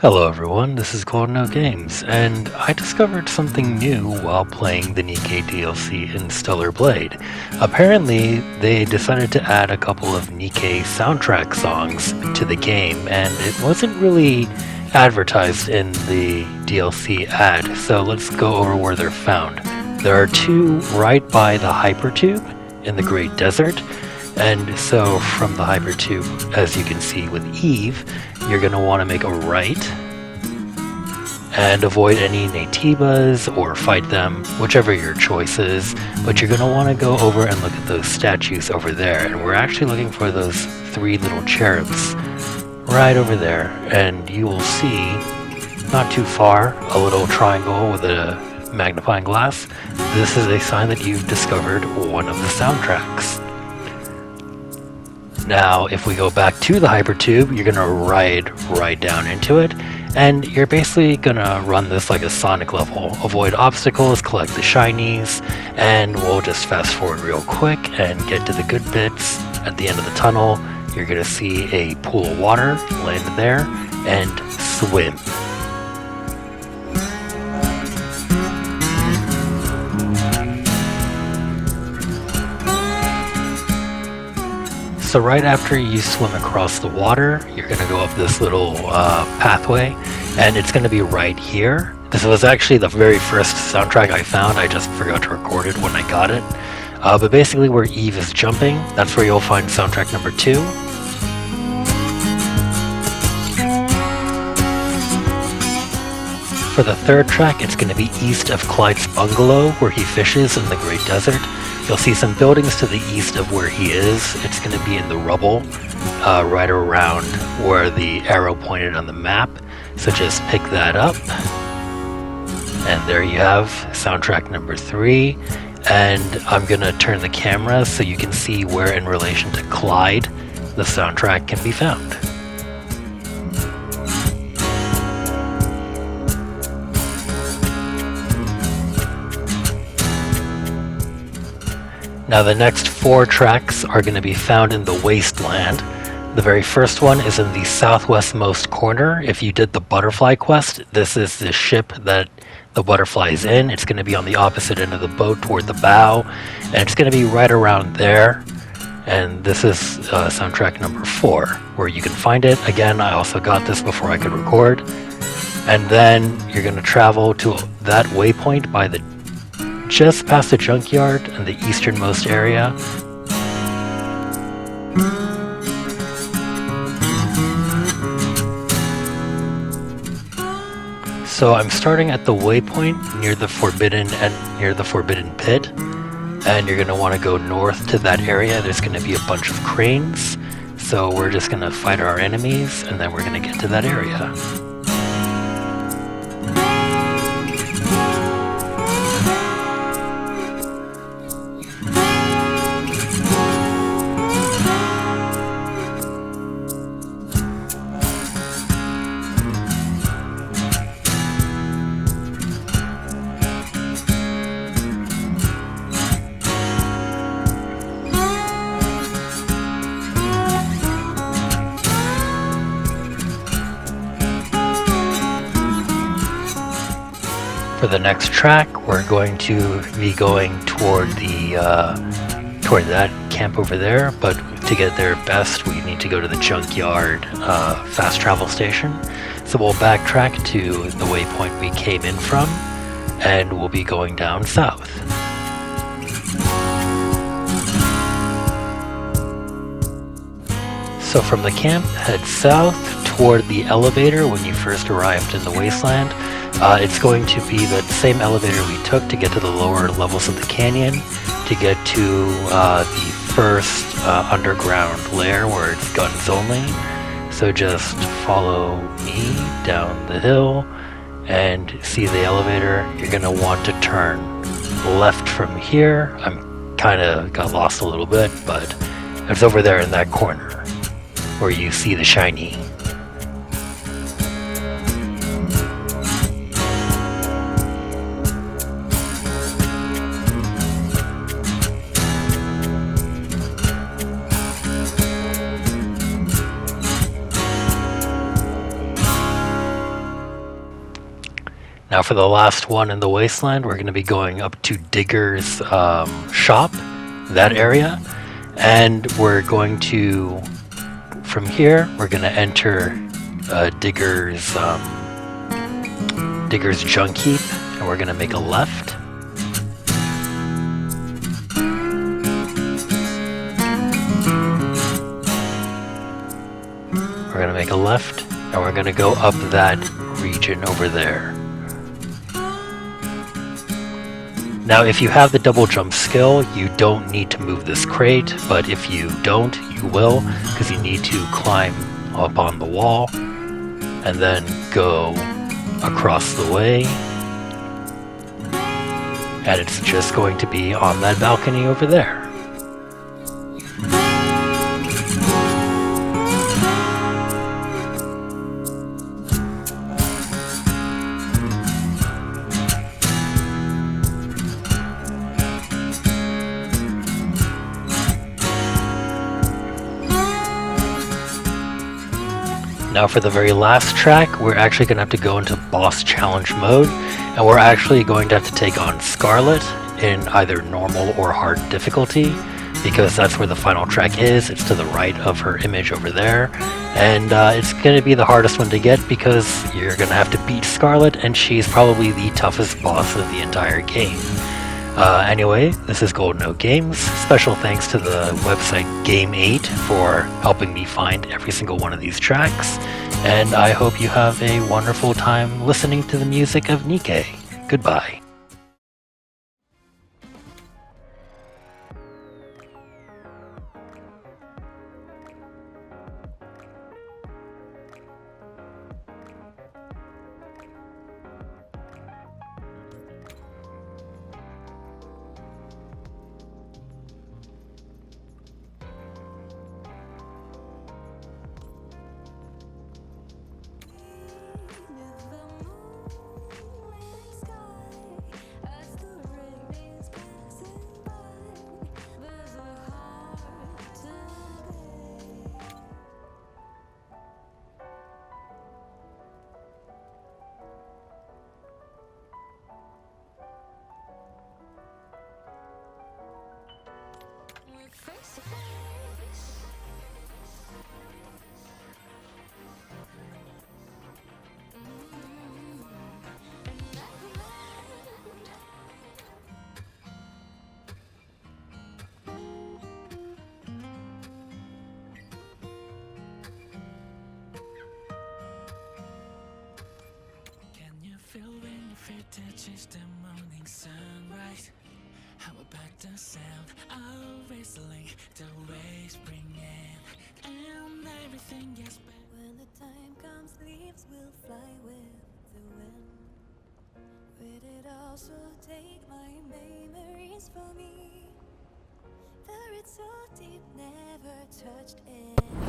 Hello everyone, this is Golden No Games, and I discovered something new while playing the Nikke DLC in Stellar Blade. Apparently, they decided to add a couple of Nikke soundtrack songs to the game, and it wasn't really advertised in the DLC ad, so let's go over where they're found. There are two right by the Hypertube in the Great Desert, and so from the Hypertube, as you can see with Eve, you're going to want to make a right and avoid any Natibas or fight them, whichever your choice is, but you're going to want to go over and look at those statues over there, and we're actually looking for those three little cherubs right over there, and you will see, not too far, a little triangle with a magnifying glass. This is a sign that you've discovered one of the soundtracks. Now, if we go back to the Hypertube, you're going to ride right down into it, and you're basically going to run this like a Sonic level. Avoid obstacles, collect the shinies, and we'll just fast forward real quick and get to the good bits. At the end of the tunnel, you're going to see a pool of water, land there, and swim. So right after you swim across the water, you're going to go up this little pathway, and it's going to be right here. This was actually the very first soundtrack I found. I just forgot to record it when I got it. But basically where Eve is jumping, that's where you'll find soundtrack number 2. For the third track, it's going to be east of Clive's bungalow, where he fishes in the Great Desert. You'll see some buildings to the east of where he is. It's going to be in the rubble, right around where the arrow pointed on the map. So just pick that up. And there you have soundtrack number 3. And I'm going to turn the camera so you can see where in relation to Clyde the soundtrack can be found. Now the next 4 tracks are going to be found in the Wasteland. The very first one is in the southwestmost corner. If you did the butterfly quest, this is the ship that the butterfly is in. It's going to be on the opposite end of the boat toward the bow, and it's going to be right around there. And this is soundtrack number 4, where you can find it. Again, I also got this before I could record. And then you're going to travel to that waypoint by the just past the junkyard in the easternmost area. So I'm starting at the waypoint near the forbidden pit, and you're going to want to go north to that area. There's going to be a bunch of cranes, so we're just going to fight our enemies, and then we're going to get to that area. For the next track, we're going to be going toward that camp over there, but to get there best, we need to go to the junkyard fast travel station. So we'll backtrack to the waypoint we came in from, and we'll be going down south. So from the camp, head south toward the elevator when you first arrived in the Wasteland. It's going to be the same elevator we took to get to the lower levels of the canyon, to get to the first underground lair where it's guns only. So just follow me down the hill and see the elevator. You're going to want to turn left from here. I'm kind of got lost a little bit, but it's over there in that corner where you see the shiny. Now for the last one in the wasteland, we're going to be going up to Digger's shop, that area, and we're going to, from here, we're going to enter Digger's junk heap, and we're going to make a left. We're going to make a left, and we're going to go up that region over there. Now, if you have the double jump skill, you don't need to move this crate, but if you don't, you will, because you need to climb up on the wall, and then go across the way, and it's just going to be on that balcony over there. Now for the very last track, we're actually going to have to go into boss challenge mode, and we're actually going to have to take on Scarlet in either normal or hard difficulty, because that's where the final track is. It's to the right of her image over there, and it's going to be the hardest one to get because you're going to have to beat Scarlet, and she's probably the toughest boss of the entire game. Anyway, this is Golden Oak Games. Special thanks to the website Game8 for helping me find every single one of these tracks, and I hope you have a wonderful time listening to the music of Nikke. Goodbye. Touches the morning sunrise. How about the sound of whistling, the waves bring in, and everything gets better. When the time comes, leaves will fly with the wind. Will it also take my memories from me? The roots so deep, never touched in.